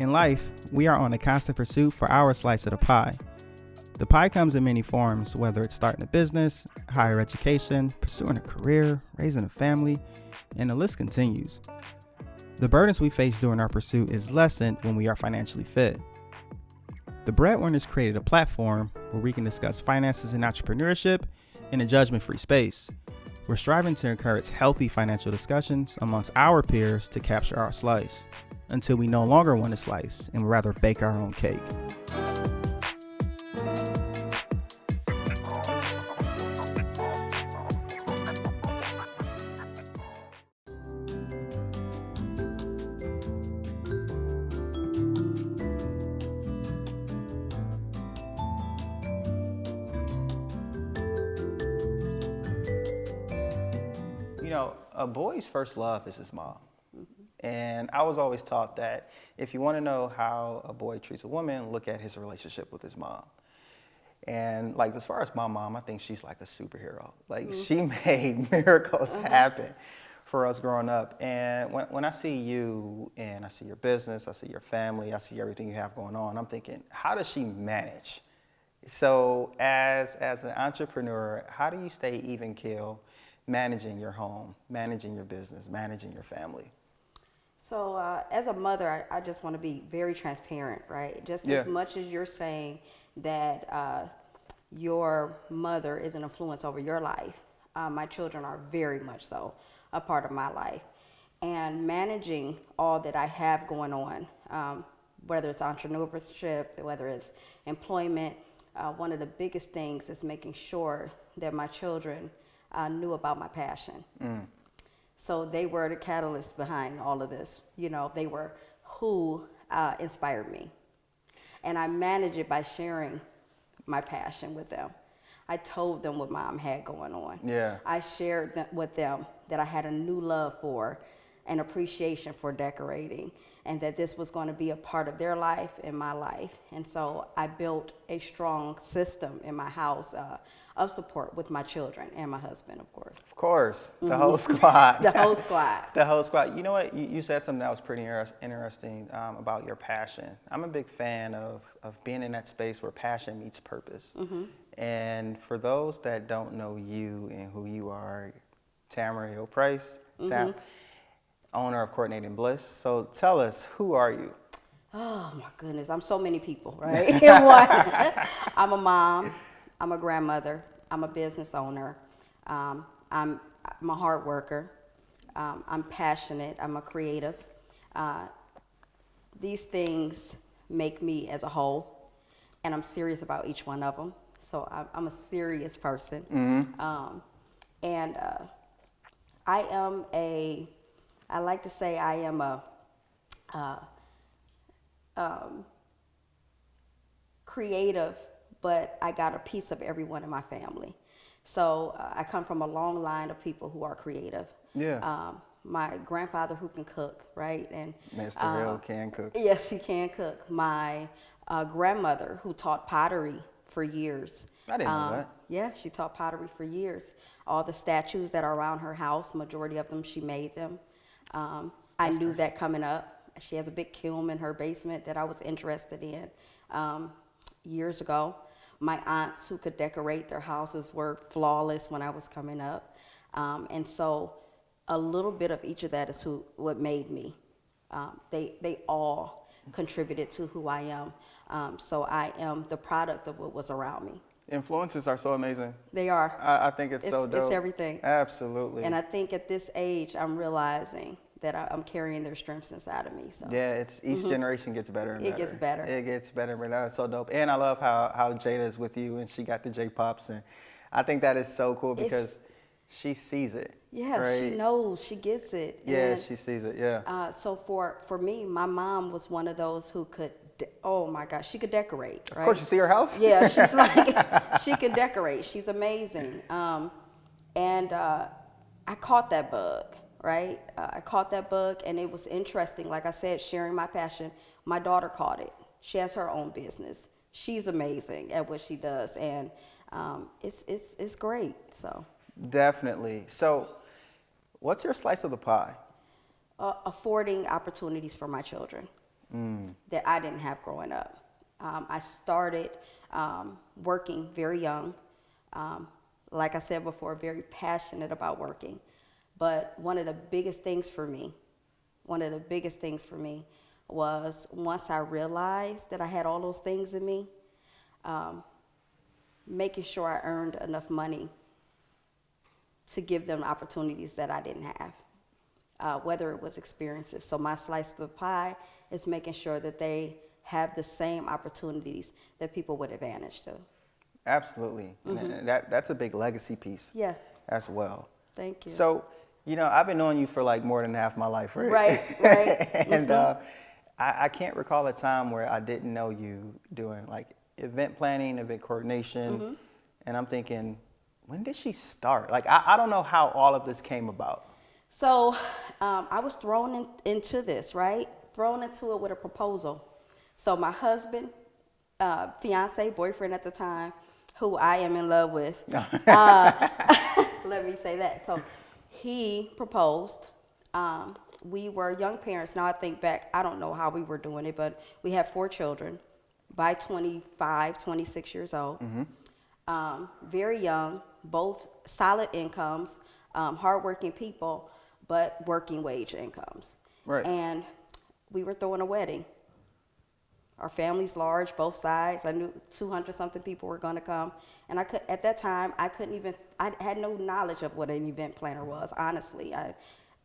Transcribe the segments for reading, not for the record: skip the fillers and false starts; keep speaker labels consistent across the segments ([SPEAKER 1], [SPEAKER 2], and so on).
[SPEAKER 1] In life, we are on a constant pursuit for our slice of the pie. The pie comes in many forms, whether it's starting a business, higher education, pursuing a career, raising a family, and the list continues. The burdens we face during our pursuit is lessened when we are financially fit. The Breadwinners created a platform where we can discuss finances and entrepreneurship in a judgment-free space. We're striving to encourage healthy financial discussions amongst our peers to capture our slice, until we no longer want a slice and would rather bake our own cake. You know, a boy's first love is his mom. And I was always taught that if you want to know how a boy treats a woman, look at his relationship with his mom. And like, as far as my mom, I think she's like a superhero. Like, she made miracles happen for us growing up. And when I see you and I see your business, I see your family, I see everything you have going on, I'm thinking, how does she manage? So as an entrepreneur, how do you stay even keel managing your home, managing your business, managing your family?
[SPEAKER 2] So as a mother, I just want to be very transparent, right? Just as much as you're saying that your mother is an influence over your life, my children are very much so a part of my life. And managing all that I have going on, whether it's entrepreneurship, whether it's employment, one of the biggest things is making sure that my children knew about my passion. So they were the catalyst behind all of this. You know, they were who inspired me. And I manage it by sharing my passion with them. I told them what mom had going on. I shared with them that I had a new love for and appreciation for decorating, and that this was going to be a part of their life and my life. And so I built a strong system in my house of support with my children and my husband, of course.
[SPEAKER 1] Of course, the whole squad.
[SPEAKER 2] The whole squad.
[SPEAKER 1] The whole squad. You know what? You said something that was pretty interesting about your passion. I'm a big fan of being in that space where passion meets purpose. And for those that don't know you and who you are, Tammara Hill Price, owner of Coordinating Bliss. So tell us, who are you?
[SPEAKER 2] Oh my goodness, I'm so many people, right? In one. I'm a mom, I'm a grandmother, I'm a business owner, I'm a hard worker, I'm passionate, I'm a creative. These things make me as a whole, and I'm serious about each one of them. So I'm a serious person. And I like to say I am a creative, but I got a piece of everyone in my family. So I come from a long line of people who are creative. My grandfather who can cook, right? And
[SPEAKER 1] Mr. Hill can cook.
[SPEAKER 2] Yes, he can cook. My grandmother who taught pottery for years.
[SPEAKER 1] I didn't know that.
[SPEAKER 2] Yeah, she taught pottery for years. All the statues that are around her house, majority of them, she made them. I knew that coming up. She has a big kiln in her basement that I was interested in years ago. My aunts who could decorate their houses were flawless when I was coming up. And so a little bit of each of that is what made me. They all contributed to who I am. So I am the product of what was around me.
[SPEAKER 1] Influences are so amazing.
[SPEAKER 2] They are.
[SPEAKER 1] I think it's so dope.
[SPEAKER 2] It's everything.
[SPEAKER 1] Absolutely.
[SPEAKER 2] And I think at this age, I'm realizing that I'm carrying their strengths inside of me. So
[SPEAKER 1] yeah, it's each generation gets better and better.
[SPEAKER 2] It gets better.
[SPEAKER 1] It gets better and better. That's so dope. And I love how Jada is with you, and she got the J-Pops, and I think that is so cool because she sees it.
[SPEAKER 2] Yeah, right? She knows, she gets it.
[SPEAKER 1] Yeah, and she sees it. Yeah.
[SPEAKER 2] So for me, my mom was one of those who could. Oh my gosh, she could decorate. Right?
[SPEAKER 1] Of course, you see her house.
[SPEAKER 2] Yeah, she's like she can decorate. She's amazing. And I caught that bug. Right? I caught that bug, and it was interesting. Like I said, sharing my passion. My daughter caught it. She has her own business. She's amazing at what she does, and it's great. So
[SPEAKER 1] definitely. So, what's your slice of the pie?
[SPEAKER 2] Affording opportunities for my children. that I didn't have growing up. I started working very young. Like I said before, very passionate about working. But one of the biggest things for me was once I realized that I had all those things in me, making sure I earned enough money to give them opportunities that I didn't have, whether it was experiences. So my slice of the pie is making sure that they have the same opportunities that people with advantage do.
[SPEAKER 1] Absolutely. And that's a big legacy piece as well.
[SPEAKER 2] Thank you.
[SPEAKER 1] So, I've been knowing you for like more than half my life, right?
[SPEAKER 2] Right.
[SPEAKER 1] And I can't recall a time where I didn't know you doing like event planning, event coordination. And I'm thinking, when did she start? Like, I don't know how all of this came about.
[SPEAKER 2] So I was thrown into this, right? Thrown into it with a proposal. So my husband, fiance, boyfriend at the time, who I am in love with, let me say that. So he proposed. We were young parents. Now I think back, I don't know how we were doing it, but we had 4 children by 25, 26 years old. Very young, both solid incomes, hardworking people, but working wage incomes.
[SPEAKER 1] Right.
[SPEAKER 2] And we were throwing a wedding. Our family's large, both sides. I knew 200 something people were going to come. And at that time, I had no knowledge of what an event planner was, honestly. I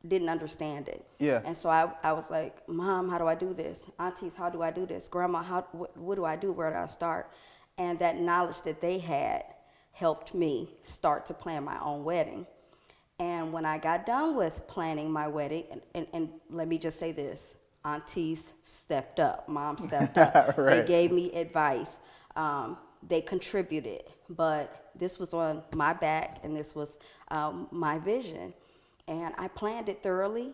[SPEAKER 2] didn't understand it.
[SPEAKER 1] Yeah.
[SPEAKER 2] And so I was like, Mom, how do I do this? Aunties, how do I do this? Grandma, what do I do? Where do I start? And that knowledge that they had helped me start to plan my own wedding. And when I got done with planning my wedding, and let me just say this, aunties stepped up, mom stepped up.
[SPEAKER 1] Right.
[SPEAKER 2] They gave me advice. They contributed, but this was on my back and this was my vision. And I planned it thoroughly.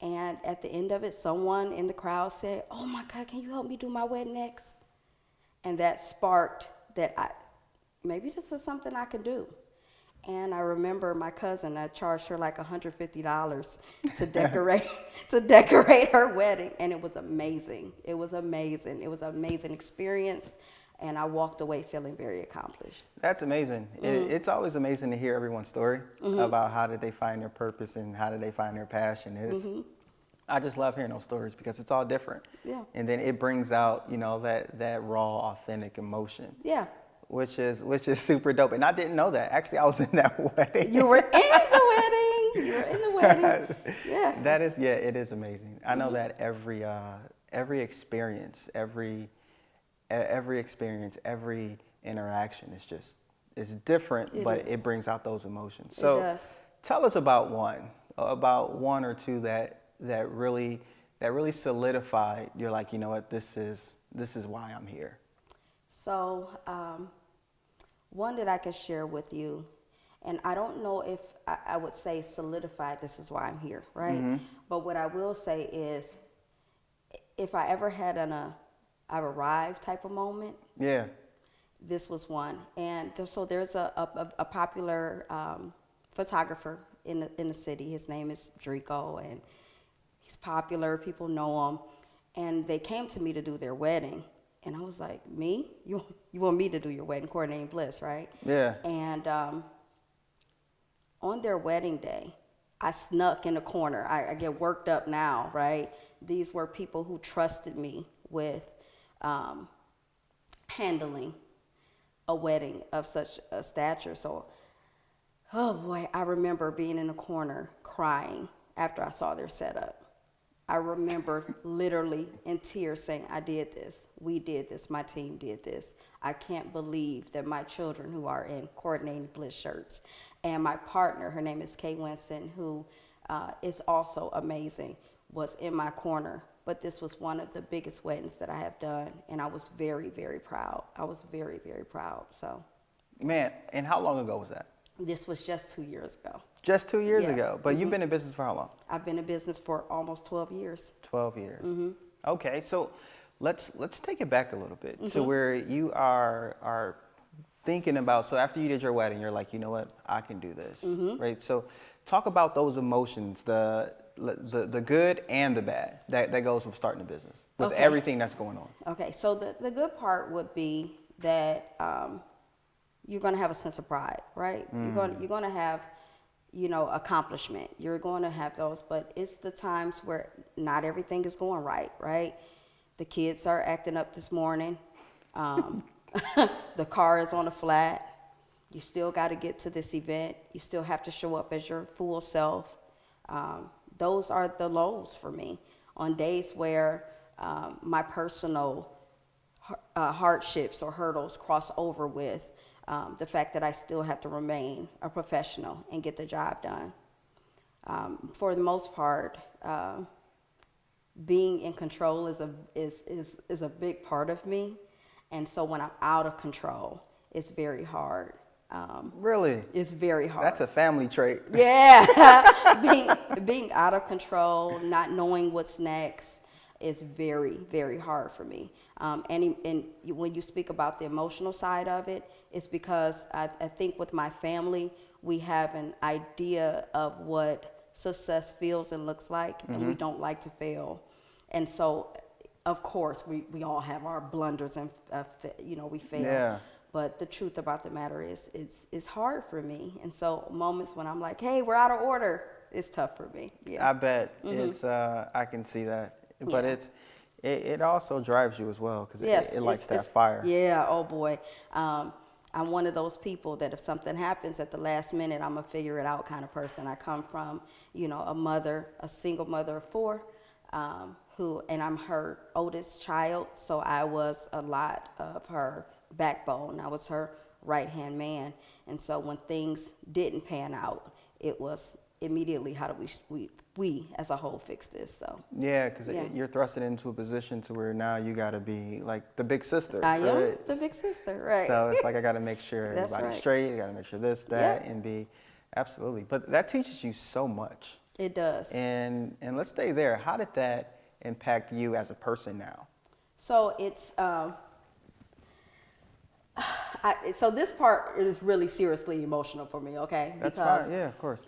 [SPEAKER 2] And at the end of it, someone in the crowd said, oh my God, can you help me do my wedding next? And that sparked that maybe this is something I can do. And I remember my cousin, I charged her like $150 to decorate her wedding. And it was amazing. It was amazing. It was an amazing experience. And I walked away feeling very accomplished.
[SPEAKER 1] That's amazing. It's always amazing to hear everyone's story about how did they find their purpose and how did they find their passion. I just love hearing those stories because it's all different.
[SPEAKER 2] Yeah.
[SPEAKER 1] And then it brings out, that raw, authentic emotion.
[SPEAKER 2] Yeah.
[SPEAKER 1] Which is super dope. And I didn't know that. Actually, I was in that wedding.
[SPEAKER 2] You were in the wedding. You were in the wedding. Yeah.
[SPEAKER 1] It is amazing. I know that every experience, every interaction is different, but it brings out those emotions. So
[SPEAKER 2] it does.
[SPEAKER 1] Tell us about one or two that really solidified. You're like, you know what, this is why I'm here. So
[SPEAKER 2] one that I can share with you, and I don't know if I would say solidified, this is why I'm here, right? But what I will say is, if I ever had I've arrived type of moment, this was one. And so there's a popular photographer in the city. His name is Drico, and he's popular. People know him. And they came to me to do their wedding. And I was like, me? You want me to do your wedding, coordinating Bliss, right?
[SPEAKER 1] Yeah.
[SPEAKER 2] And on their wedding day, I snuck in a corner. I get worked up now, right? These were people who trusted me with handling a wedding of such a stature. So, oh boy, I remember being in a corner crying after I saw their setup. I remember literally in tears saying, I did this, we did this, my team did this. I can't believe that my children who are in coordinating Bliss shirts and my partner, her name is Kay Winston, who is also amazing, was in my corner. But this was one of the biggest weddings that I have done, and I was very, very proud. I was very, very proud. So,
[SPEAKER 1] man, and how long ago was that?
[SPEAKER 2] This was just 2 years ago.
[SPEAKER 1] Just 2 years ago. But you've been in business for how long?
[SPEAKER 2] I've been in business for almost 12 years.
[SPEAKER 1] 12 years. Okay, so let's take it back a little bit to where you are thinking about. So after you did your wedding, you're like, you know what, I can do this, right? So talk about those emotions, the the good and the bad that goes with starting a business with
[SPEAKER 2] Okay.
[SPEAKER 1] everything that's going on.
[SPEAKER 2] Okay, so the good part would be that you're going to have a sense of pride, right? You're going to have, accomplishment. You're going to have those, but it's the times where not everything is going right, right? The kids are acting up this morning. The car is on a flat. You still got to get to this event. You still have to show up as your full self. Those are the lows for me. On days where my personal hardships or hurdles cross over with the fact that I still have to remain a professional and get the job done. For the most part, being in control is a big part of me, and so when I'm out of control, it's very hard.
[SPEAKER 1] Really?
[SPEAKER 2] It's very hard.
[SPEAKER 1] That's a family trait.
[SPEAKER 2] Yeah, being out of control, not knowing what's next, is very, very hard for me. And when you speak about the emotional side of it, it's because I think with my family, we have an idea of what success feels and looks like, and we don't like to fail. And so, of course, we all have our blunders and, we fail.
[SPEAKER 1] Yeah.
[SPEAKER 2] But the truth about the matter is, it's hard for me. And so moments when I'm like, hey, we're out of order, it's tough for me. Yeah.
[SPEAKER 1] I bet it's. I can see that, but
[SPEAKER 2] Yeah.
[SPEAKER 1] it also drives you as well because
[SPEAKER 2] Yes,
[SPEAKER 1] it lights that
[SPEAKER 2] it's-
[SPEAKER 1] fire.
[SPEAKER 2] Yeah, oh boy. I'm one of those people that if something happens at the last minute, I'm a figure it out kind of person. I come from, a single mother of 4, and I'm her oldest child, so I was a lot of her backbone. I was her right-hand man. And so when things didn't pan out, it was immediately how do we as a whole fix this. So
[SPEAKER 1] Yeah, because
[SPEAKER 2] Yeah.
[SPEAKER 1] you're thrusted into a position to where now you got to be like the big sister.
[SPEAKER 2] I am
[SPEAKER 1] right?
[SPEAKER 2] the big sister, right?
[SPEAKER 1] So it's like I got to make sure
[SPEAKER 2] That's
[SPEAKER 1] everybody's
[SPEAKER 2] right.
[SPEAKER 1] straight. I got to make sure this, that,
[SPEAKER 2] Yeah.
[SPEAKER 1] and be absolutely. But that teaches you so much.
[SPEAKER 2] It does.
[SPEAKER 1] And let's stay there. How did that impact you as a person now?
[SPEAKER 2] So it's so this part is really seriously emotional for me. Okay,
[SPEAKER 1] That's
[SPEAKER 2] because
[SPEAKER 1] fine. Yeah, of course.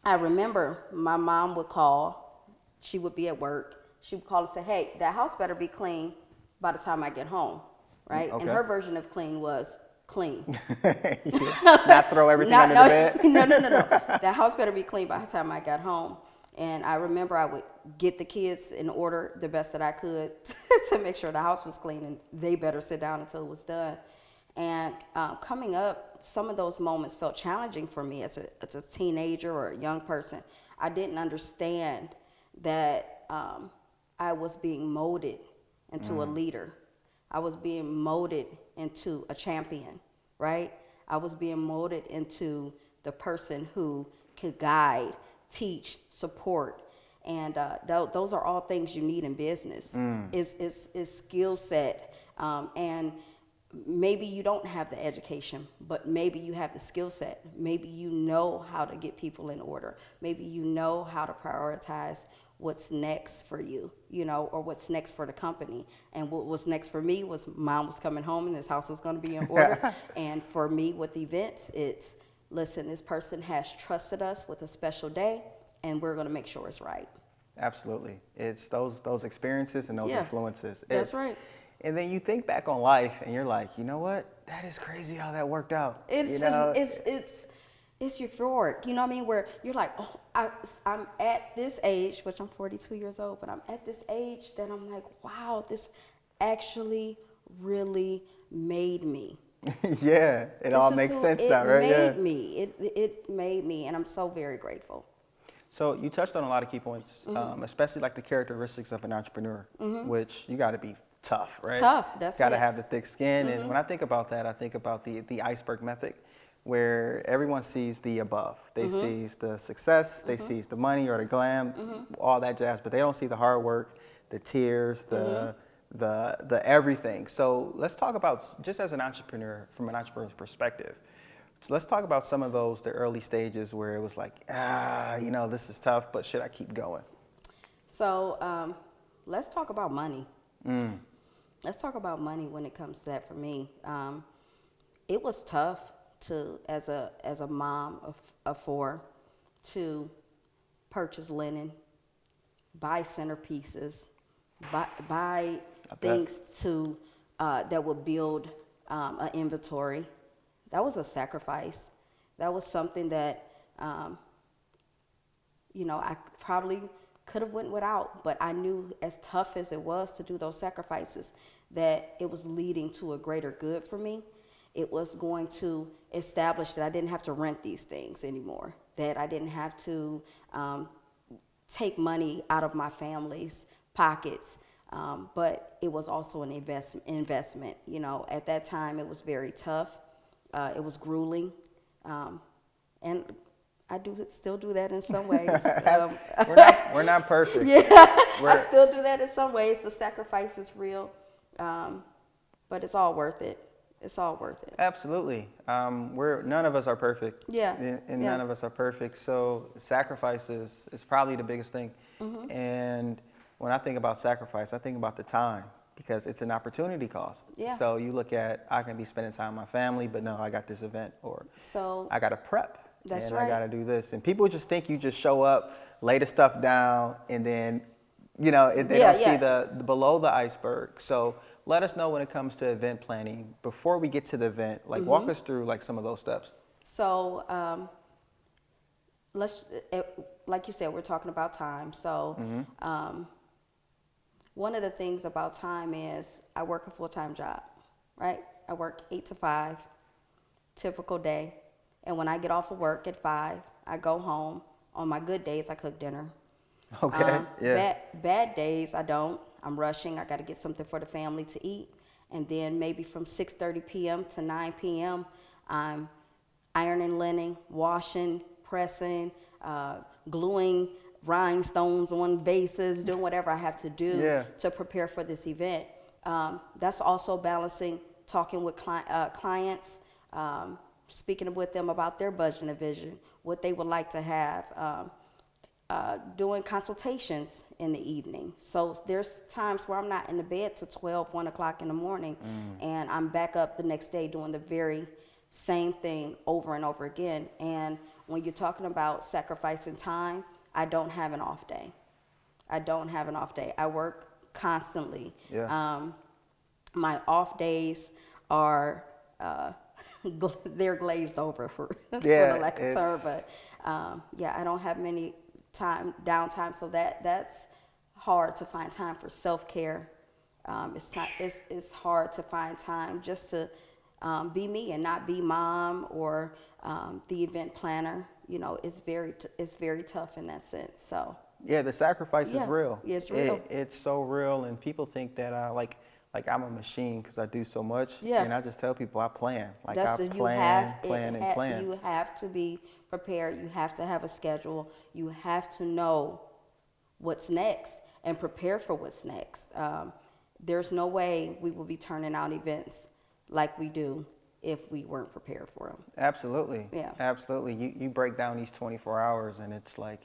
[SPEAKER 2] I remember my mom would call. She would be at work. She would call and say, "Hey, that house better be clean by the time I get home." Right?
[SPEAKER 1] Okay.
[SPEAKER 2] And her version of clean was clean.
[SPEAKER 1] Not throw everything under the bed.
[SPEAKER 2] No. That house better be clean by the time I got home. And I remember I would get the kids in order the best that I could to make sure the house was clean, and they better sit down until it was done. And coming up, some of those moments felt challenging for me as a teenager or a young person. I didn't understand that I was being molded into a leader. I was being molded into a champion, right? I was being molded into the person who could guide, teach, support, and those are all things you need in business. Is skill set, and maybe you don't have the education, but maybe you have the skill set. Maybe you know how to get people in order. Maybe you know how to prioritize what's next for you, or what's next for the company. And what was next for me was mom was coming home and this house was going to be in order. And for me with events, it's, listen, this person has trusted us with a special day, and we're going to make sure it's right.
[SPEAKER 1] Absolutely. It's those experiences and those
[SPEAKER 2] Yeah,
[SPEAKER 1] influences.
[SPEAKER 2] that's right.
[SPEAKER 1] And then you think back on life and you're like, you know what? That is crazy how that worked out.
[SPEAKER 2] It's euphoric, you know what I mean? Where you're like, oh, I'm at this age, which I'm 42 years old, but I'm at this age that I'm like, wow, this actually really made me.
[SPEAKER 1] Yeah, it all makes sense now, right?
[SPEAKER 2] It made me. It made me, and I'm so very grateful.
[SPEAKER 1] So you touched on a lot of key points, especially like the characteristics of an entrepreneur, which you got to be tough, right?
[SPEAKER 2] Tough, that's
[SPEAKER 1] Got to
[SPEAKER 2] it.
[SPEAKER 1] have the thick skin. And when I think about that, I think about the iceberg method, where everyone sees the above. They sees the success, they sees the money or the glam, all that jazz, but they don't see the hard work, the tears, the everything. So let's talk about, just as an entrepreneur, from an entrepreneur's perspective, so let's talk about some of the early stages where it was like, this is tough, but should I keep going?
[SPEAKER 2] So let's talk about money. Let's talk about money when it comes to that for me. It was tough to, as a mom of 4, to purchase linen, buy centerpieces, buy
[SPEAKER 1] I bet.
[SPEAKER 2] things to that would build an inventory. That was a sacrifice. That was something that I probably could have went without, but I knew, as tough as it was to do those sacrifices, that it was leading to a greater good for me. It was going to establish that I didn't have to rent these things anymore, that I didn't have to take money out of my family's pockets, but it was also an investment. At that time it was very tough. It was grueling, and I still do that in some ways.
[SPEAKER 1] We're not perfect.
[SPEAKER 2] Yeah, I still do that in some ways. The sacrifice is real, but it's all worth it. It's all worth it.
[SPEAKER 1] Absolutely. None of us are perfect.
[SPEAKER 2] Yeah.
[SPEAKER 1] And none of us are perfect. So sacrifices is probably the biggest thing.
[SPEAKER 2] Mm-hmm.
[SPEAKER 1] And when I think about sacrifice, I think about the time, because it's an opportunity cost.
[SPEAKER 2] Yeah.
[SPEAKER 1] So you look at, I can be spending time with my family, but no, I got this event, or I got to prep.
[SPEAKER 2] That's
[SPEAKER 1] and
[SPEAKER 2] right.
[SPEAKER 1] I got to do this. And people just think you just show up, lay the stuff down, and then, they don't see the below the iceberg. So let us know when it comes to event planning, before we get to the event, like walk us through like some of those steps.
[SPEAKER 2] So like you said, we're talking about time. So one of the things about time is I work a full-time job, right? I work 8 to 5, typical day. And when I get off of work at 5, I go home. On my good days, I cook dinner.
[SPEAKER 1] Okay.
[SPEAKER 2] Bad days, I don't. I'm rushing. I got to get something for the family to eat. And then maybe from 6:30 p.m. to 9 p.m., I'm ironing linen, washing, pressing, gluing rhinestones on vases, doing whatever I have to do to prepare for this event. That's also balancing talking with clients, speaking with them about their budget and vision, what they would like to have, doing consultations in the evening. So there's times where I'm not in the bed till 12, 1 o'clock in the morning, and I'm back up the next day doing the very same thing over and over again. And when you're talking about sacrificing time, I don't have an off day. I work constantly. My off days are they're glazed over for the lack of term, but I don't have many downtime, so that's hard to find time for self-care. It's hard to find time just to be me and not be mom or the event planner. It's very tough in that sense. So
[SPEAKER 1] the sacrifice is real.
[SPEAKER 2] Yeah, it's real.
[SPEAKER 1] It's so real, and people think that like I'm a machine because I do so much.
[SPEAKER 2] Yeah.
[SPEAKER 1] And I just tell people I plan. Like I plan.
[SPEAKER 2] You have to be prepared. You have to have a schedule. You have to know what's next and prepare for what's next. There's no way we will be turning out events like we do if we weren't prepared for them.
[SPEAKER 1] Absolutely.
[SPEAKER 2] Yeah.
[SPEAKER 1] Absolutely. You break down these 24 hours and it's like,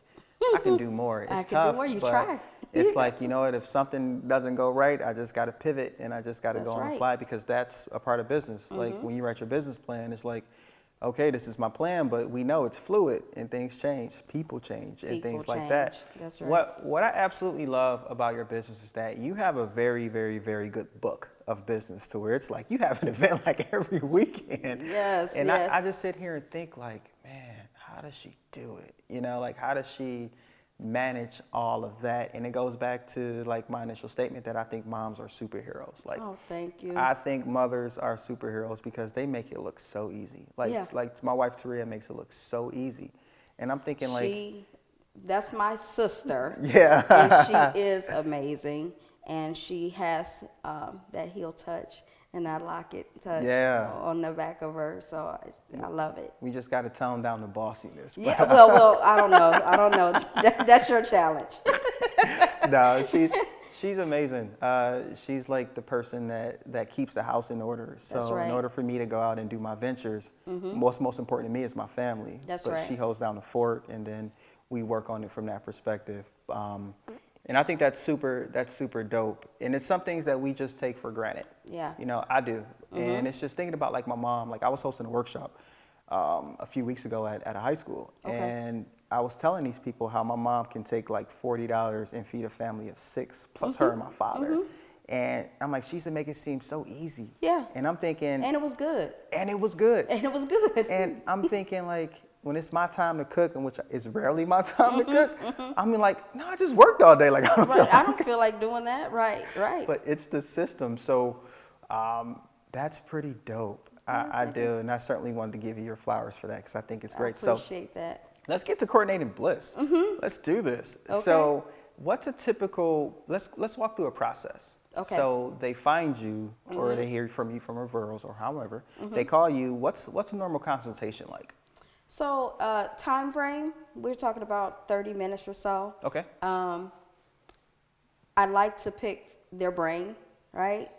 [SPEAKER 1] I can do more. It's
[SPEAKER 2] I can
[SPEAKER 1] tough,
[SPEAKER 2] do more. You
[SPEAKER 1] but
[SPEAKER 2] try.
[SPEAKER 1] It's like, if something doesn't go right, I just got to pivot and I just got to go on the fly, because that's a part of business. Like when you write your business plan, it's like, okay, this is my plan, but we know it's fluid and things change, people change, and things like that.
[SPEAKER 2] That's right.
[SPEAKER 1] What I absolutely love about your business is that you have a very, very, very good book of business, to where it's like you have an event like every weekend.
[SPEAKER 2] Yes.
[SPEAKER 1] And I just sit here and think like, man, how does she do it? Like, how does she manage all of that? And it goes back to like my initial statement that I think moms are superheroes. Like,
[SPEAKER 2] oh, thank you.
[SPEAKER 1] I think mothers are superheroes because they make it look so easy. Like my wife Taria makes it look so easy, and I'm thinking
[SPEAKER 2] that's my sister.
[SPEAKER 1] Yeah.
[SPEAKER 2] And she is amazing, and she has that heel touch and that locket touch on the back of her. So I love it.
[SPEAKER 1] We just got to tone down the bossiness.
[SPEAKER 2] Yeah. Well, I don't know. That's your challenge.
[SPEAKER 1] No, she's amazing. She's like the person that keeps the house in order. So in order for me to go out and do my ventures, what's most important to me is my family. But she holds down the fort, and then we work on it from that perspective. And I think that's super dope. And it's some things that we just take for granted.
[SPEAKER 2] Yeah.
[SPEAKER 1] I do. And it's just thinking about like my mom. Like I was hosting a workshop a few weeks ago at a high school.
[SPEAKER 2] Okay.
[SPEAKER 1] And I was telling these people how my mom can take like $40 and feed a family of 6 plus her and my father. And I'm like, she used to make it seem so easy.
[SPEAKER 2] Yeah.
[SPEAKER 1] And I'm thinking.
[SPEAKER 2] And it was good.
[SPEAKER 1] And it was good.
[SPEAKER 2] And it was good.
[SPEAKER 1] And I'm thinking like, when it's my time to cook, and which is rarely my time to cook, I mean like, no, I just worked all day. Like I don't
[SPEAKER 2] feel like doing that. Right.
[SPEAKER 1] But it's the system. So that's pretty dope. I do. And I certainly wanted to give you your flowers for that because I think it's great.
[SPEAKER 2] I appreciate that.
[SPEAKER 1] Let's get to coordinating Bliss. Let's do this.
[SPEAKER 2] Okay.
[SPEAKER 1] So what's a typical, let's walk through a process.
[SPEAKER 2] Okay.
[SPEAKER 1] So they find you or they hear from you from referrals or however, they call you. What's a normal consultation like?
[SPEAKER 2] So time frame, we're talking about 30 minutes or so.
[SPEAKER 1] Okay.
[SPEAKER 2] I like to pick their brain, right?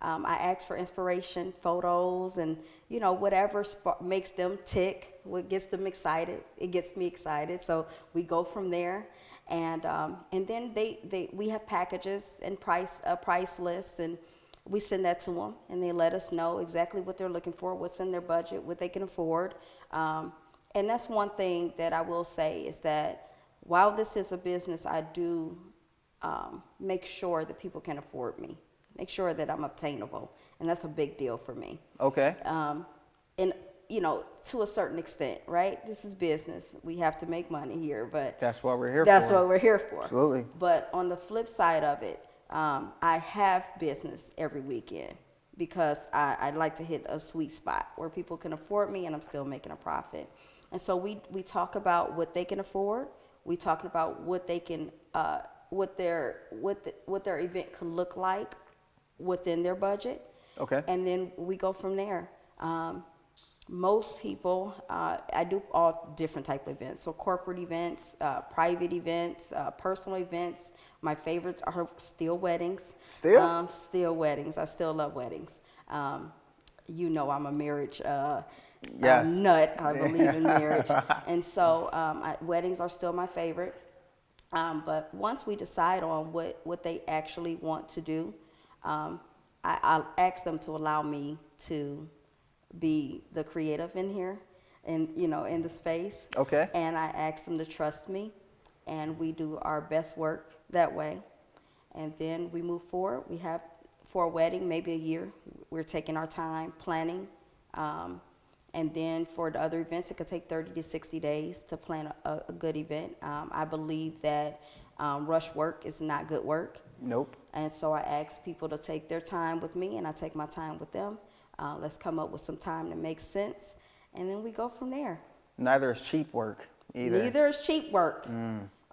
[SPEAKER 2] I ask for inspiration, photos, and whatever makes them tick, what gets them excited. It gets me excited, so we go from there, and then we have packages and price lists, and we send that to them, and they let us know exactly what they're looking for, what's in their budget, what they can afford, and that's one thing that I will say is that while this is a business, I do make sure that people can afford me. Make sure that I'm obtainable, and that's a big deal for me.
[SPEAKER 1] Okay.
[SPEAKER 2] And to a certain extent, right? This is business. We have to make money here, but
[SPEAKER 1] that's what we're here for.
[SPEAKER 2] That's what we're here for.
[SPEAKER 1] Absolutely.
[SPEAKER 2] But on the flip side of it, I have business every weekend because I like to hit a sweet spot where people can afford me and I'm still making a profit. And so we talk about what they can afford. We talk about what they can, what their event could look like within their budget.
[SPEAKER 1] Okay.
[SPEAKER 2] And then we go from there. Most people, I do all different type of events. So corporate events, private events, personal events. My favorites are still weddings.
[SPEAKER 1] Still?
[SPEAKER 2] Still weddings. I still love weddings. I'm a marriage
[SPEAKER 1] yes.
[SPEAKER 2] nut. I believe in marriage. And so weddings are still my favorite. But once we decide on what they actually want to do, I'll ask them to allow me to be the creative in here and in the space.
[SPEAKER 1] Okay.
[SPEAKER 2] And I ask them to trust me, and we do our best work that way. And then we move forward. We have, for a wedding, maybe a year, we're taking our time planning. And then for the other events, it could take 30 to 60 days to plan a good event. I believe that rush work is not good work.
[SPEAKER 1] Nope.
[SPEAKER 2] And so I ask people to take their time with me, and I take my time with them. Let's come up with some time that makes sense, and then we go from there.
[SPEAKER 1] Neither is cheap work either.
[SPEAKER 2] Neither is cheap work.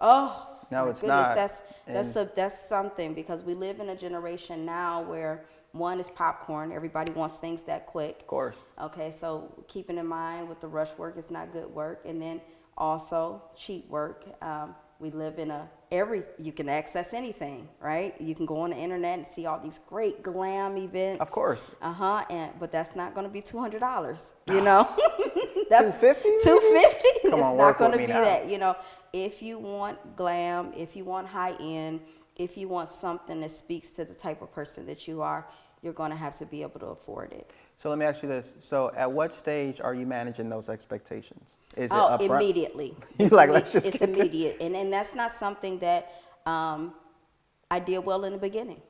[SPEAKER 2] Oh,
[SPEAKER 1] no,
[SPEAKER 2] my
[SPEAKER 1] it's
[SPEAKER 2] goodness,
[SPEAKER 1] not.
[SPEAKER 2] That's something, because we live in a generation now where one is popcorn. Everybody wants things that quick.
[SPEAKER 1] Of course.
[SPEAKER 2] Okay, so keeping in mind with the rush work, it's not good work, and then also cheap work. We live in you can access anything, right? You can go on the internet and see all these great glam events.
[SPEAKER 1] Of course.
[SPEAKER 2] But that's not going to be $200, That's
[SPEAKER 1] $250?
[SPEAKER 2] $250. It's
[SPEAKER 1] on,
[SPEAKER 2] not going to
[SPEAKER 1] me
[SPEAKER 2] be
[SPEAKER 1] now.
[SPEAKER 2] that, If you want glam, if you want high end, if you want something that speaks to the type of person that you are, you're going to have to be able to afford it.
[SPEAKER 1] So let me ask you this. So at what stage are you managing those expectations? Is it upfront?
[SPEAKER 2] Immediately.
[SPEAKER 1] It's
[SPEAKER 2] immediate. And that's not something that I did well in the beginning.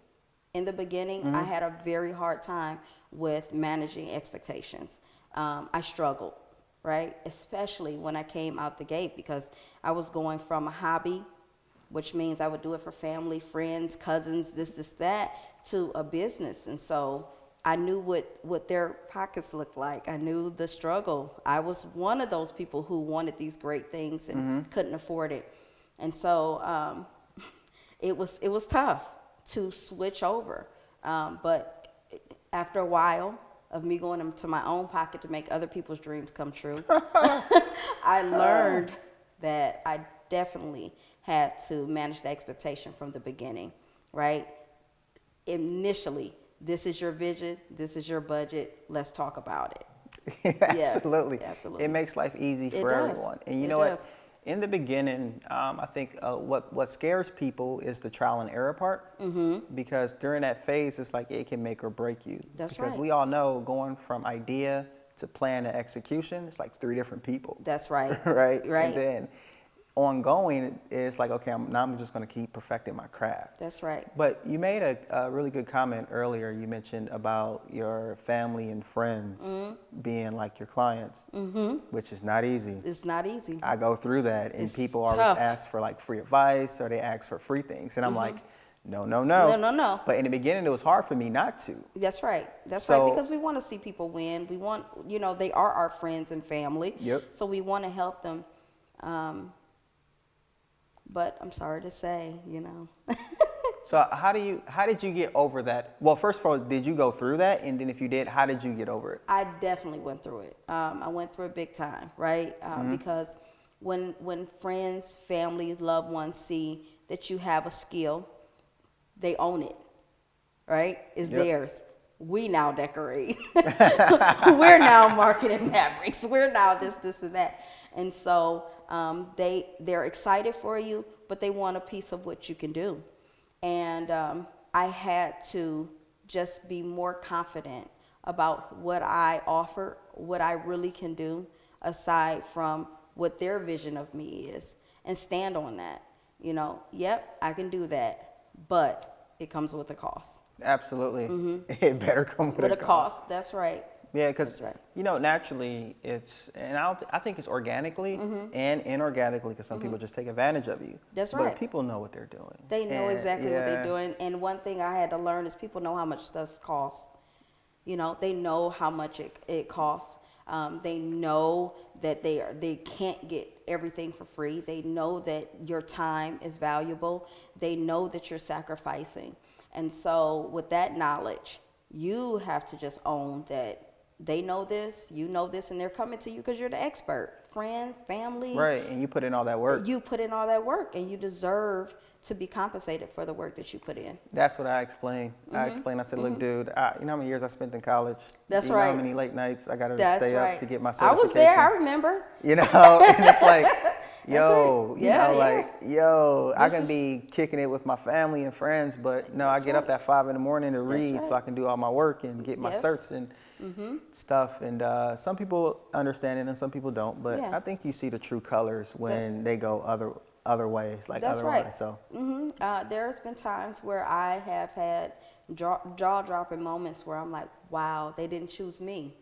[SPEAKER 2] In the beginning, I had a very hard time with managing expectations. I struggled, right? Especially when I came out the gate, because I was going from a hobby, which means I would do it for family, friends, cousins, this, that, to a business. And so I knew what their pockets looked like. I knew the struggle. I was one of those people who wanted these great things and couldn't afford it. And so it was tough to switch over. But after a while of me going into my own pocket to make other people's dreams come true, I learned that I definitely had to manage the expectation from the beginning, right? Initially, this is your vision, this is your budget, let's talk about it.
[SPEAKER 1] Absolutely.
[SPEAKER 2] Yeah, absolutely.
[SPEAKER 1] It makes life easy for everyone. And you know what? In the beginning, I think what scares people is the trial and error part. Because during that phase, it's like it can make or break you.
[SPEAKER 2] That's
[SPEAKER 1] because
[SPEAKER 2] right.
[SPEAKER 1] we all know going from idea to plan to execution, it's like 3 different people.
[SPEAKER 2] That's right.
[SPEAKER 1] Right?
[SPEAKER 2] Right.
[SPEAKER 1] And then ongoing, it's like, okay, now I'm just going to keep perfecting my craft.
[SPEAKER 2] That's right.
[SPEAKER 1] But you made a really good comment earlier. You mentioned about your family and friends being like your clients, which is not easy.
[SPEAKER 2] It's not easy.
[SPEAKER 1] I go through that, and
[SPEAKER 2] It's
[SPEAKER 1] people always
[SPEAKER 2] tough.
[SPEAKER 1] ask for like free advice, or they ask for free things, and I'm like, no.
[SPEAKER 2] No.
[SPEAKER 1] But in the beginning, it was hard for me not to.
[SPEAKER 2] That's right. That's
[SPEAKER 1] So-
[SPEAKER 2] right. Because we want to see people win. We want, they are our friends and family.
[SPEAKER 1] Yep.
[SPEAKER 2] So we want to help them. But I'm sorry to say,
[SPEAKER 1] So how did you get over that? Well, first of all, did you go through that? And then if you did, how did you get over it?
[SPEAKER 2] I definitely went through it. I went through it big time, right? Because when friends, families, loved ones see that you have a skill, they own it, right? It's
[SPEAKER 1] Yep.
[SPEAKER 2] theirs. We now decorate. We're now marketing mavericks. We're now this, and that. And so they're excited for you, but they want a piece of what you can do. And I had to just be more confident about what I offer, what I really can do, aside from what their vision of me is, and stand on that. Yep, I can do that, but it comes with a cost.
[SPEAKER 1] Absolutely. It better come with
[SPEAKER 2] With
[SPEAKER 1] a
[SPEAKER 2] a cost, that's right.
[SPEAKER 1] Yeah, because
[SPEAKER 2] That's right.
[SPEAKER 1] naturally I think it's organically and inorganically, because some people just take advantage of you.
[SPEAKER 2] That's
[SPEAKER 1] But
[SPEAKER 2] right.
[SPEAKER 1] people know what they're doing.
[SPEAKER 2] They know
[SPEAKER 1] And,
[SPEAKER 2] exactly what
[SPEAKER 1] yeah,
[SPEAKER 2] they're doing. And one thing I had to learn is people know how much stuff costs. They know how much it costs. They know that they can't get everything for free. They know that your time is valuable. They know that you're sacrificing. And so with that knowledge, you have to just own that they know this, you know this, and they're coming to you because you're the expert. Friend, family.
[SPEAKER 1] Right, and you put in all that work.
[SPEAKER 2] You put in all that work, and you deserve to be compensated for the work that you put in.
[SPEAKER 1] That's what I explained. I said, look, dude, you know how many years I spent in college?
[SPEAKER 2] That's
[SPEAKER 1] you know
[SPEAKER 2] right.
[SPEAKER 1] how many late nights I got to
[SPEAKER 2] That's
[SPEAKER 1] stay
[SPEAKER 2] right.
[SPEAKER 1] up to get my certifications?
[SPEAKER 2] I was there, I remember.
[SPEAKER 1] And it's like, yo,
[SPEAKER 2] right. Yeah,
[SPEAKER 1] I
[SPEAKER 2] This
[SPEAKER 1] can
[SPEAKER 2] is-
[SPEAKER 1] be kicking it with my family and friends, but no, I get up at 5 a.m. to read so I can do all my work and get my
[SPEAKER 2] Yes.
[SPEAKER 1] certs and stuff. And some people understand it and some people don't, but
[SPEAKER 2] Yeah.
[SPEAKER 1] I think you see the true colors when they go other ways, like
[SPEAKER 2] That's
[SPEAKER 1] otherwise.
[SPEAKER 2] right.
[SPEAKER 1] So
[SPEAKER 2] There's been times where I have had jaw-dropping moments where I'm like, wow, they didn't choose me.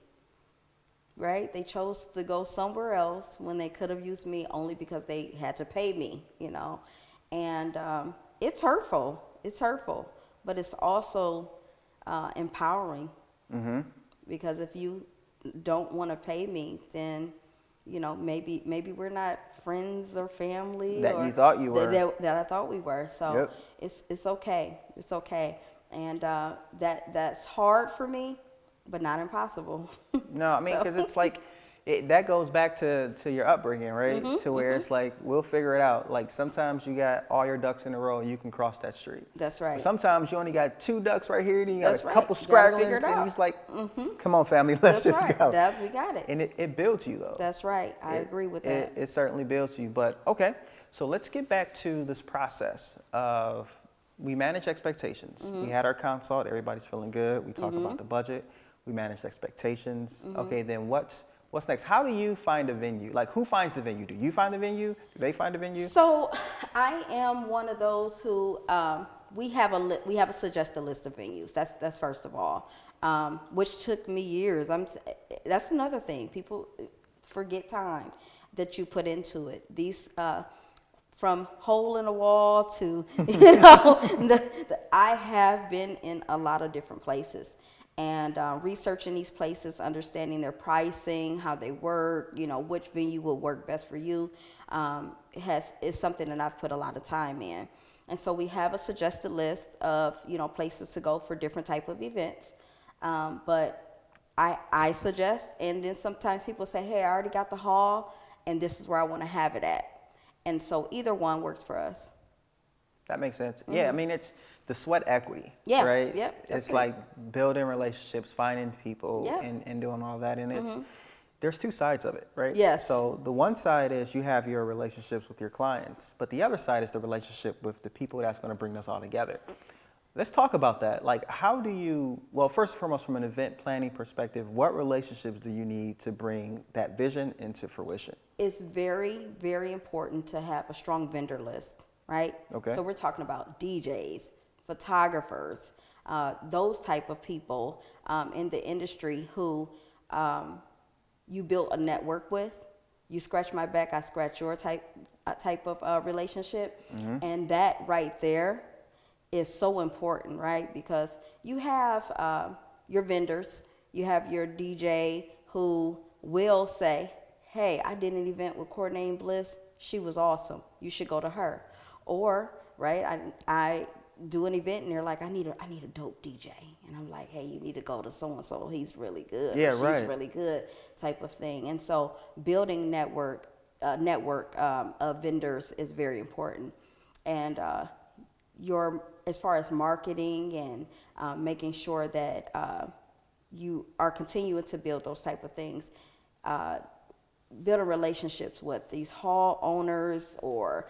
[SPEAKER 2] Right? They chose to go somewhere else when they could have used me only because they had to pay me, And it's hurtful. It's hurtful. But it's also empowering. Because if you don't want to pay me, then, maybe we're not friends or family.
[SPEAKER 1] That
[SPEAKER 2] or
[SPEAKER 1] you thought you were.
[SPEAKER 2] That I thought we were. So
[SPEAKER 1] Yep.
[SPEAKER 2] it's okay. It's okay. And that's hard for me, but not impossible.
[SPEAKER 1] No, I mean, because it's like, that goes back to your upbringing, right? To where it's like, we'll figure it out. Like sometimes you got all your ducks in a row and you can cross that street.
[SPEAKER 2] That's right.
[SPEAKER 1] Sometimes you only got 2 ducks right here, then you got
[SPEAKER 2] That's
[SPEAKER 1] a
[SPEAKER 2] right.
[SPEAKER 1] couple
[SPEAKER 2] You gotta figure
[SPEAKER 1] scragglings,
[SPEAKER 2] it
[SPEAKER 1] and
[SPEAKER 2] out.
[SPEAKER 1] it's like, come on, family, let's
[SPEAKER 2] That's
[SPEAKER 1] just
[SPEAKER 2] right.
[SPEAKER 1] go.
[SPEAKER 2] We got it.
[SPEAKER 1] And it builds you, though.
[SPEAKER 2] That's right. I agree with that.
[SPEAKER 1] It certainly builds you. But okay, so let's get back to this process of, we manage expectations. We had our consult, everybody's feeling good. We talk about the budget. We manage expectations. Okay, then what's next? How do you find a venue? Like, who finds the venue? Do you find the venue? Do they find the venue?
[SPEAKER 2] So I am one of those who we have a suggested list of venues. That's first of all, which took me years. That's another thing. People forget time that you put into it. These from hole in a wall to I have been in a lot of different places. And researching these places, understanding their pricing, how they work, which venue will work best for you, is something that I've put a lot of time in. And so we have a suggested list of, places to go for different type of events. But I suggest, and then sometimes people say, hey, I already got the hall, and this is where I want to have it at. And so either one works for us.
[SPEAKER 1] That makes sense. Yeah, I mean, it's the sweat equity,
[SPEAKER 2] Yeah,
[SPEAKER 1] right?
[SPEAKER 2] yep, that's
[SPEAKER 1] It's
[SPEAKER 2] it.
[SPEAKER 1] like building relationships, finding people,
[SPEAKER 2] Yep.
[SPEAKER 1] and doing all that. And there's 2 sides of it, right?
[SPEAKER 2] Yes.
[SPEAKER 1] So the one side is you have your relationships with your clients, but the other side is the relationship with the people that's going to bring us all together. Let's talk about that. Like, how do you, well, first and foremost, from an event planning perspective, what relationships do you need to bring that vision into fruition?
[SPEAKER 2] It's very, very important to have a strong vendor list, right?
[SPEAKER 1] Okay.
[SPEAKER 2] So we're talking about DJs, photographers, those type of people in the industry who you build a network with. You scratch my back, I scratch your type of relationship. And that right there is so important, right? Because you have your vendors, you have your DJ who will say, hey, I did an event with Courtney Bliss. She was awesome. You should go to her. Or, right, I do an event and they're like, I need a dope DJ. And I'm like, hey, you need to go to so-and-so. He's really good.
[SPEAKER 1] Yeah,
[SPEAKER 2] She's
[SPEAKER 1] right.
[SPEAKER 2] really good type of thing. And so building network of vendors is very important. And as far as marketing and making sure that you are continuing to build those type of things, building relationships with these hall owners or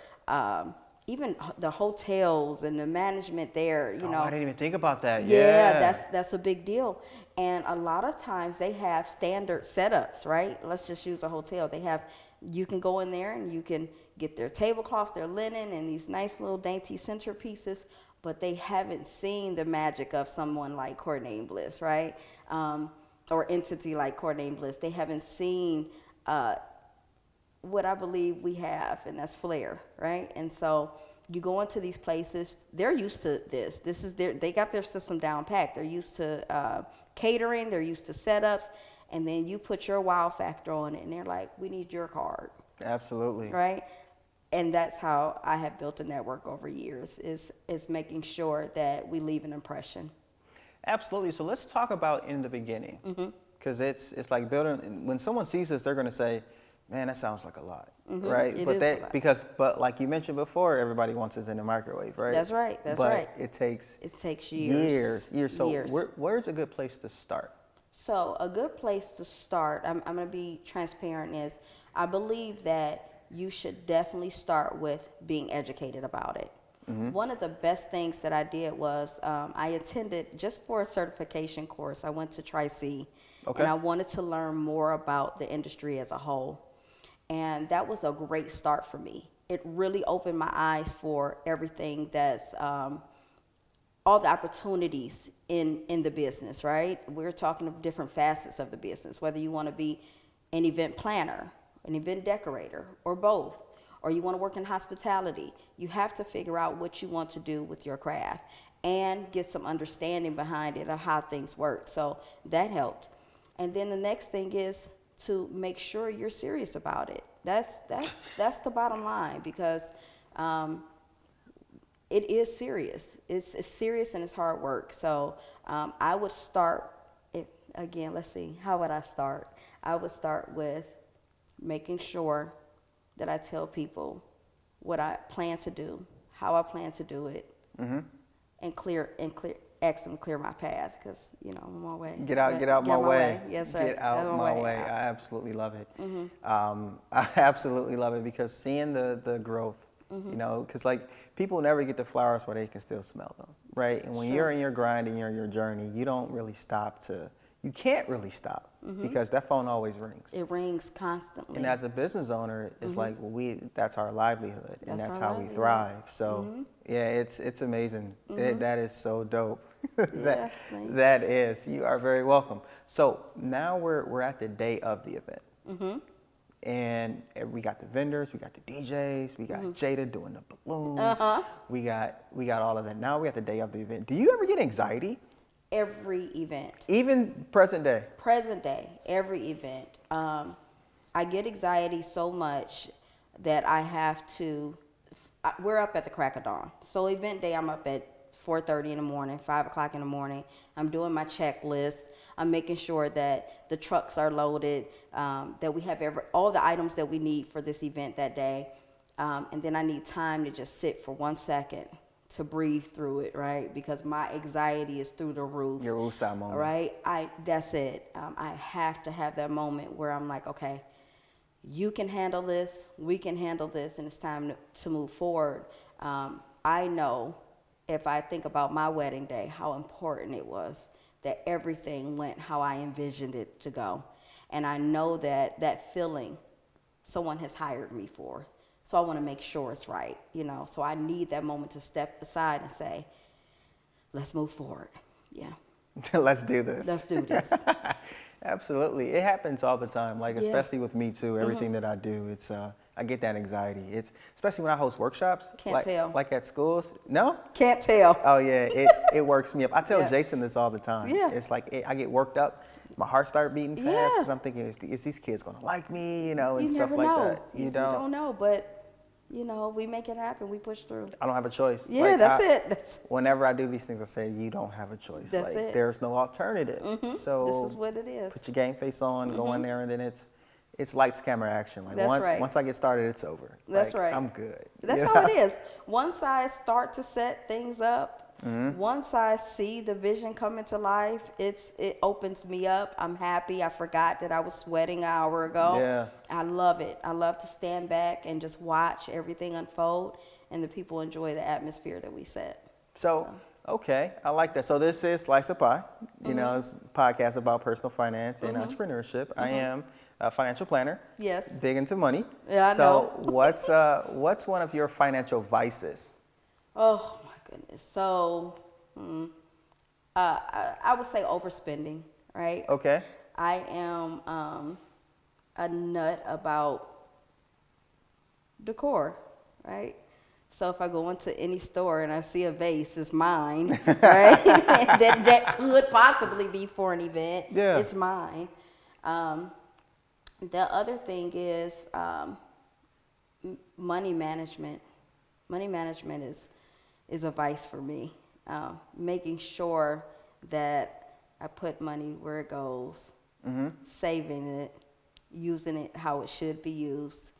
[SPEAKER 2] even the hotels and the management there, you know.
[SPEAKER 1] I didn't even think about that.
[SPEAKER 2] Yeah, that's a big deal. And a lot of times they have standard setups, right? Let's just use a hotel. You can go in there and you can get their tablecloths, their linen, and these nice little dainty centerpieces, but they haven't seen the magic of someone like Courtney Bliss, right? Or entity like Courtney Bliss. They haven't seen what I believe we have, and that's flair, right? And so you go into these places, they're used to this. They got their system down packed. They're used to catering, they're used to setups, and then you put your wow factor on it, and they're like, we need your card.
[SPEAKER 1] Absolutely.
[SPEAKER 2] Right? And that's how I have built a network over years, is making sure that we leave an impression.
[SPEAKER 1] Absolutely. So let's talk about in the beginning, because it's like building. When someone sees this, they're going to say, "Man, that sounds like a lot," right?
[SPEAKER 2] It
[SPEAKER 1] but
[SPEAKER 2] is a lot.
[SPEAKER 1] But like you mentioned before, everybody wants us in the microwave, right?
[SPEAKER 2] That's right. That's
[SPEAKER 1] but
[SPEAKER 2] right.
[SPEAKER 1] It takes
[SPEAKER 2] years.
[SPEAKER 1] So
[SPEAKER 2] years.
[SPEAKER 1] Where's a good place to start?
[SPEAKER 2] So a good place to start, I'm going to be transparent, is I believe that you should definitely start with being educated about it. One of the best things that I did was I attended, just for a certification course, I went to Tri-C, and I wanted to learn more about the industry as a whole. And that was a great start for me. It really opened my eyes for everything that's all the opportunities in the business, right? We're talking of different facets of the business, whether you want to be an event planner, an event decorator, or both, or you want to work in hospitality. You have to figure out what you want to do with your craft and get some understanding behind it of how things work. So that helped. And then the next thing is to make sure you're serious about it. That's the bottom line, because it is serious. It's serious and it's hard work. So I would start, let's see, how would I start? I would start with making sure that I tell people what I plan to do, how I plan to do it, and ask them to clear my path, because I'm on my way.
[SPEAKER 1] Get out my way.
[SPEAKER 2] Yes, right.
[SPEAKER 1] Get out my way. I absolutely love it. I absolutely love it, because seeing the growth, because like people never get the flowers where they can still smell them, right? And when you're in your grind and you're in your journey, you don't really you can't really stop, because that phone always rings.
[SPEAKER 2] It rings constantly.
[SPEAKER 1] And as a business owner, it's like, that's our livelihood, and that's how we thrive. So yeah, it's amazing. That is so dope. that is. You are very welcome. So now we're at the day of the event. And we got the vendors, we got the DJs, we got Jada doing the balloons. We got all of that. Now we're at the day of the event. Do you ever get anxiety?
[SPEAKER 2] Every event.
[SPEAKER 1] Even present day?
[SPEAKER 2] Present day, every event. I get anxiety so much that I have to, we're up at the crack of dawn. So event day, I'm up at 4:30 in the morning, 5 o'clock in the morning. I'm doing my checklist. I'm making sure that the trucks are loaded, that we have all the items that we need for this event that day. And then I need time to just sit for 1 second to breathe through it, right? Because my anxiety is through the roof.
[SPEAKER 1] Your woosah moment.
[SPEAKER 2] Right? That's it. I have to have that moment where I'm like, okay, you can handle this, we can handle this, and it's time to move forward. I know if I think about my wedding day, how important it was that everything went how I envisioned it to go. And I know that that feeling someone has hired me for. So I want to make sure it's right, you know. So I need that moment to step aside and say, let's move forward. Yeah.
[SPEAKER 1] Let's do this.
[SPEAKER 2] Let's do this.
[SPEAKER 1] Absolutely. It happens all the time, like
[SPEAKER 2] Yeah.
[SPEAKER 1] especially with me too. Everything that I do, it's I get that anxiety. It's especially when I host workshops.
[SPEAKER 2] Can't tell.
[SPEAKER 1] Like at schools. No?
[SPEAKER 2] Can't tell.
[SPEAKER 1] Oh yeah, it works me up. I tell
[SPEAKER 2] Yeah.
[SPEAKER 1] Jason this all the time.
[SPEAKER 2] Yeah.
[SPEAKER 1] It's like I get worked up. My heart start beating fast
[SPEAKER 2] Yeah.
[SPEAKER 1] because I'm thinking, is these kids gonna like me, you know, and
[SPEAKER 2] You
[SPEAKER 1] stuff
[SPEAKER 2] never
[SPEAKER 1] like
[SPEAKER 2] know.
[SPEAKER 1] that.
[SPEAKER 2] You don't know, but you know, we make it happen. We push through.
[SPEAKER 1] I don't have a choice.
[SPEAKER 2] Yeah,
[SPEAKER 1] Like,
[SPEAKER 2] that's it. That's
[SPEAKER 1] Whenever I do these things, I say you don't have a choice.
[SPEAKER 2] That's
[SPEAKER 1] like
[SPEAKER 2] it.
[SPEAKER 1] there's no alternative. So
[SPEAKER 2] this is what it is.
[SPEAKER 1] put your game face on, go in there, and then it's lights, camera, action. Like
[SPEAKER 2] That's right.
[SPEAKER 1] once I get started, it's over.
[SPEAKER 2] That's
[SPEAKER 1] Like,
[SPEAKER 2] right.
[SPEAKER 1] I'm good.
[SPEAKER 2] That's
[SPEAKER 1] You
[SPEAKER 2] how
[SPEAKER 1] know?
[SPEAKER 2] it is. Once I start to set things up, once I see the vision come into life, it opens me up. I'm happy. I forgot that I was sweating an hour ago.
[SPEAKER 1] Yeah.
[SPEAKER 2] I love it. I love to stand back and just watch everything unfold, and the people enjoy the atmosphere that we set.
[SPEAKER 1] So, okay, I like that. So this is Slice of Pie. You know, it's a podcast about personal finance and entrepreneurship. I am a financial planner.
[SPEAKER 2] Yes.
[SPEAKER 1] Big into money.
[SPEAKER 2] Yeah, I
[SPEAKER 1] so
[SPEAKER 2] know.
[SPEAKER 1] what's one of your financial vices?
[SPEAKER 2] Oh my goodness. So, I would say overspending, right?
[SPEAKER 1] Okay.
[SPEAKER 2] I am a nut about decor, right? So if I go into any store and I see a vase, it's mine, right? that could possibly be for an event.
[SPEAKER 1] Yeah.
[SPEAKER 2] It's mine. The other thing is money management. Money management is a vice for me. Making sure that I put money where it goes, saving it, using it how it should be used.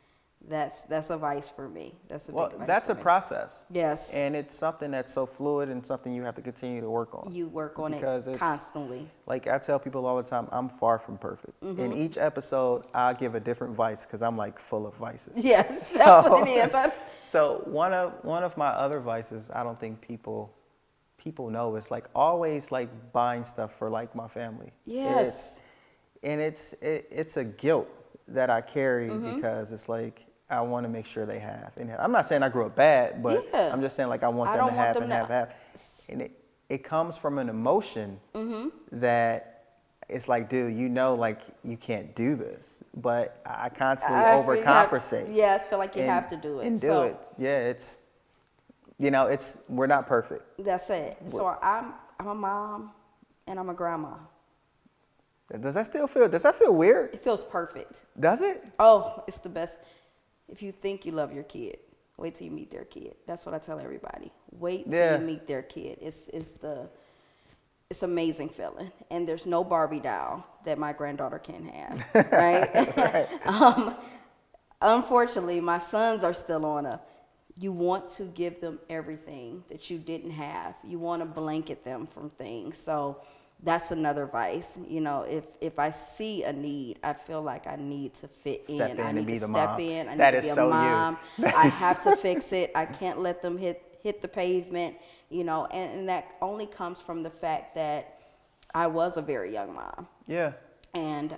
[SPEAKER 2] That's a vice for me. That's a big vice
[SPEAKER 1] that's
[SPEAKER 2] for
[SPEAKER 1] a
[SPEAKER 2] me.
[SPEAKER 1] process.
[SPEAKER 2] Yes.
[SPEAKER 1] And it's something that's so fluid and something you have to continue to work on.
[SPEAKER 2] You work on
[SPEAKER 1] Because
[SPEAKER 2] it
[SPEAKER 1] it's-
[SPEAKER 2] constantly.
[SPEAKER 1] Like I tell people all the time, I'm far from perfect. In each episode, I'll give a different vice because I'm like full of vices.
[SPEAKER 2] Yes,
[SPEAKER 1] So-
[SPEAKER 2] that's what it is.
[SPEAKER 1] So one of my other vices, I don't think people know, is like always like buying stuff for like my family.
[SPEAKER 2] Yes.
[SPEAKER 1] It's a guilt that I carry because it's like I want to make sure they have. And I'm not saying I grew up bad, but
[SPEAKER 2] Yeah.
[SPEAKER 1] I'm just saying like I want
[SPEAKER 2] I
[SPEAKER 1] them to
[SPEAKER 2] don't want
[SPEAKER 1] have
[SPEAKER 2] them
[SPEAKER 1] and
[SPEAKER 2] to-
[SPEAKER 1] have. And it comes from an emotion that it's like, dude, you know, like you can't do this, but I constantly overcompensate.
[SPEAKER 2] Yeah, I feel like you
[SPEAKER 1] and-
[SPEAKER 2] have to do it.
[SPEAKER 1] And do
[SPEAKER 2] So
[SPEAKER 1] it. Yeah, we're not perfect.
[SPEAKER 2] that's it. So I'm a mom and I'm a grandma.
[SPEAKER 1] Does that feel weird?
[SPEAKER 2] It feels perfect.
[SPEAKER 1] Does it?
[SPEAKER 2] Oh, it's the best. If you think you love your kid, wait till you meet their kid. That's what I tell everybody. Wait till
[SPEAKER 1] Yeah.
[SPEAKER 2] you meet their kid. It's amazing feeling. And there's no Barbie doll that my granddaughter can have, right? Unfortunately, my sons are still on you want to give them everything that you didn't have. You want to blanket them from things. So that's another vice. You know, if I see a need, I feel like I need to fit
[SPEAKER 1] Step
[SPEAKER 2] in.
[SPEAKER 1] in
[SPEAKER 2] I
[SPEAKER 1] and
[SPEAKER 2] need
[SPEAKER 1] be
[SPEAKER 2] to
[SPEAKER 1] the
[SPEAKER 2] step
[SPEAKER 1] mom.
[SPEAKER 2] in. I
[SPEAKER 1] That
[SPEAKER 2] need
[SPEAKER 1] is
[SPEAKER 2] to be
[SPEAKER 1] so
[SPEAKER 2] a
[SPEAKER 1] you.
[SPEAKER 2] mom. I have to fix it. I can't let them hit the pavement, you know, and that only comes from the fact that I was a very young mom.
[SPEAKER 1] Yeah.
[SPEAKER 2] And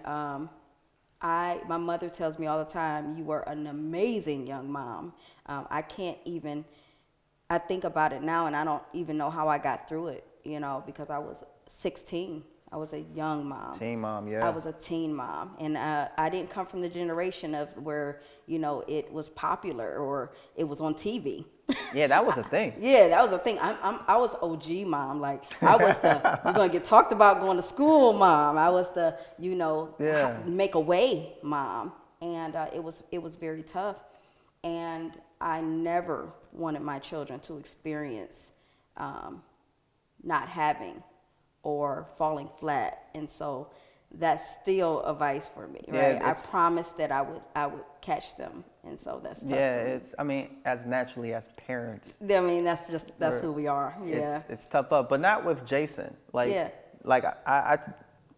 [SPEAKER 2] my mother tells me all the time, you were an amazing young mom. I think about it now and I don't even know how I got through it, you know, because I was 16. I was a young mom.
[SPEAKER 1] Teen mom, yeah.
[SPEAKER 2] I was a teen mom. And I didn't come from the generation of where, you know, it was popular or it was on TV.
[SPEAKER 1] Yeah, that was a thing.
[SPEAKER 2] Yeah, that was a thing. I was OG mom. Like I was the you're gonna get talked about going to school mom. I was the make a way mom, and it was very tough. And I never wanted my children to experience not having or falling flat, and so that's still a vice for me, right?
[SPEAKER 1] Yeah,
[SPEAKER 2] I promised that I would catch them, and so that's tough.
[SPEAKER 1] Yeah, I mean, as naturally as parents.
[SPEAKER 2] I mean, that's who we are. Yeah.
[SPEAKER 1] It's tough love, but not with Jason. Like, I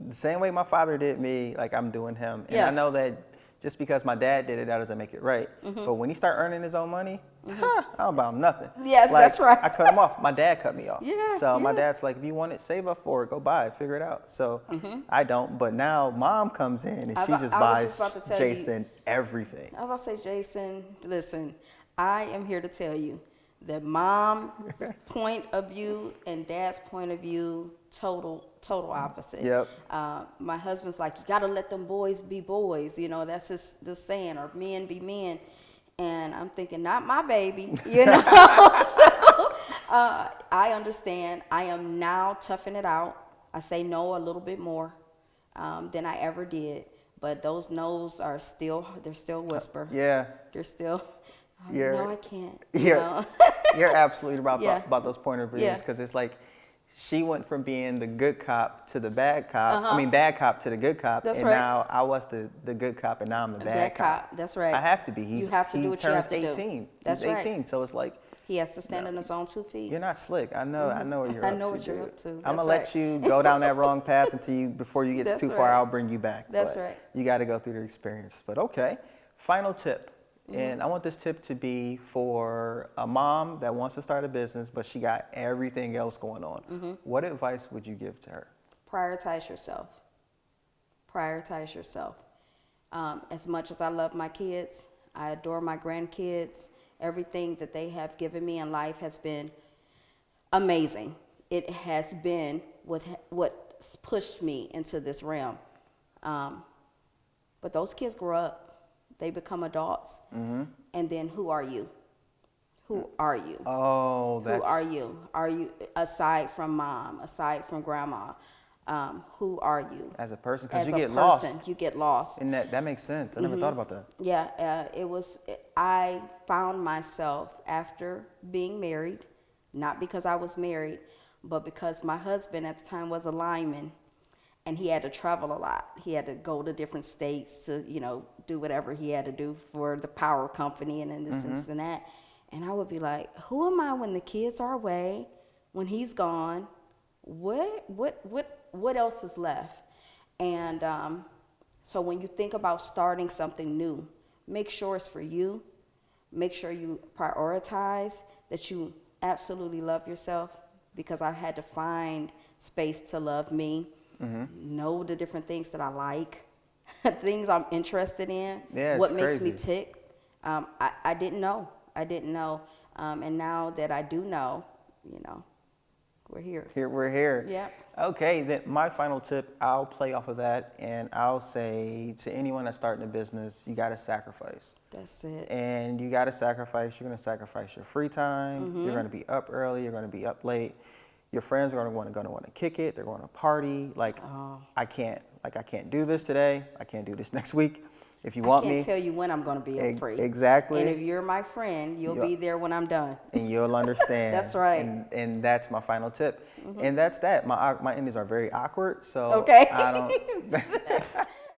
[SPEAKER 1] the same way my father did me, like I'm doing him. And
[SPEAKER 2] Yeah.
[SPEAKER 1] I know that just because my dad did it, that doesn't make it right. But when he start earning his own money, I don't buy him nothing.
[SPEAKER 2] Yes,
[SPEAKER 1] like,
[SPEAKER 2] that's right.
[SPEAKER 1] I cut him off. My dad cut me off.
[SPEAKER 2] Yeah,
[SPEAKER 1] So my
[SPEAKER 2] yeah.
[SPEAKER 1] dad's like, if you want it, save up for it, go buy it, figure it out. So I don't. But now mom comes in and she just
[SPEAKER 2] I
[SPEAKER 1] buys
[SPEAKER 2] was just about to tell
[SPEAKER 1] Jason everything.
[SPEAKER 2] I was about to say, Jason, listen, I am here to tell you that mom's point of view and dad's point of view, total opposite.
[SPEAKER 1] Yep.
[SPEAKER 2] My husband's like, you got to let them boys be boys. You know, that's just the saying, or men be men. And I'm thinking, not my baby, you know. So I understand. I am now toughing it out. I say no a little bit more than I ever did. But those no's are still, they're still whisper.
[SPEAKER 1] Yeah.
[SPEAKER 2] They're still,
[SPEAKER 1] You're-
[SPEAKER 2] no, I can't.
[SPEAKER 1] You're absolutely right
[SPEAKER 2] Yeah.
[SPEAKER 1] about those point of views,
[SPEAKER 2] Yeah.
[SPEAKER 1] because it's like she went from being the good cop to the bad cop. I mean, bad cop to the good cop.
[SPEAKER 2] That's
[SPEAKER 1] and
[SPEAKER 2] right.
[SPEAKER 1] now I was the good cop, and now I'm the bad cop.
[SPEAKER 2] That's right.
[SPEAKER 1] I have to be.
[SPEAKER 2] You have to do what you have to do.
[SPEAKER 1] He turns 18.
[SPEAKER 2] That's
[SPEAKER 1] He's
[SPEAKER 2] right.
[SPEAKER 1] 18, so it's like,
[SPEAKER 2] He has to stand on his own 2 feet.
[SPEAKER 1] you're not slick. I know what you're
[SPEAKER 2] I
[SPEAKER 1] up to.
[SPEAKER 2] know what you're
[SPEAKER 1] dude.
[SPEAKER 2] up to.
[SPEAKER 1] I'm
[SPEAKER 2] That's
[SPEAKER 1] gonna let
[SPEAKER 2] right.
[SPEAKER 1] you go down that wrong path before you get
[SPEAKER 2] That's
[SPEAKER 1] too far.
[SPEAKER 2] right.
[SPEAKER 1] I'll bring you back.
[SPEAKER 2] That's
[SPEAKER 1] But
[SPEAKER 2] right.
[SPEAKER 1] You got to go through the experience. But okay, final tip.
[SPEAKER 2] Mm-hmm.
[SPEAKER 1] And I want this tip to be for a mom that wants to start a business, but she got everything else going on.
[SPEAKER 2] Mm-hmm.
[SPEAKER 1] What advice would you give to her?
[SPEAKER 2] Prioritize yourself. Prioritize yourself. As much as I love my kids, I adore my grandkids. Everything that they have given me in life has been amazing. It has been what's pushed me into this realm. But those kids grow up. They become adults. And then who are you? Who are you?
[SPEAKER 1] Oh, that's...
[SPEAKER 2] Who are you? Are you, aside from mom, aside from grandma, who are you?
[SPEAKER 1] As a person, because
[SPEAKER 2] As
[SPEAKER 1] you
[SPEAKER 2] a
[SPEAKER 1] get
[SPEAKER 2] person,
[SPEAKER 1] lost.
[SPEAKER 2] you get lost.
[SPEAKER 1] And that makes sense. I never thought about that.
[SPEAKER 2] Yeah, I found myself after being married, not because I was married, but because my husband at the time was a lineman, and he had to travel a lot. He had to go to different states to, do whatever he had to do for the power company and then this and that. And I would be like, who am I when the kids are away, when he's gone? What else is left? And so when you think about starting something new, make sure it's for you. Make sure you prioritize that you absolutely love yourself, because I had to find space to love me, know the different things that I like, things I'm interested in,
[SPEAKER 1] Yeah,
[SPEAKER 2] what
[SPEAKER 1] it's
[SPEAKER 2] makes me
[SPEAKER 1] crazy.
[SPEAKER 2] tick. I didn't know. And now that I do know, we're here.
[SPEAKER 1] We're here.
[SPEAKER 2] Yep.
[SPEAKER 1] Okay, then my final tip, I'll play off of that, and I'll say to anyone that's starting a business, you got to sacrifice.
[SPEAKER 2] That's it.
[SPEAKER 1] And you got to sacrifice. You're going to sacrifice your free time. You're going to be up early. You're going to be up late. Your friends are going to want to kick it. They're going to party. I can't do this today. I can't do this next week. If you want
[SPEAKER 2] I can't
[SPEAKER 1] me,
[SPEAKER 2] tell you when I'm going to be up free.
[SPEAKER 1] Exactly.
[SPEAKER 2] And if you're my friend, you'll be there when I'm done.
[SPEAKER 1] And you'll understand.
[SPEAKER 2] That's right.
[SPEAKER 1] And that's my final tip. And that's that. My endings are very awkward, so
[SPEAKER 2] Okay.
[SPEAKER 1] I don't.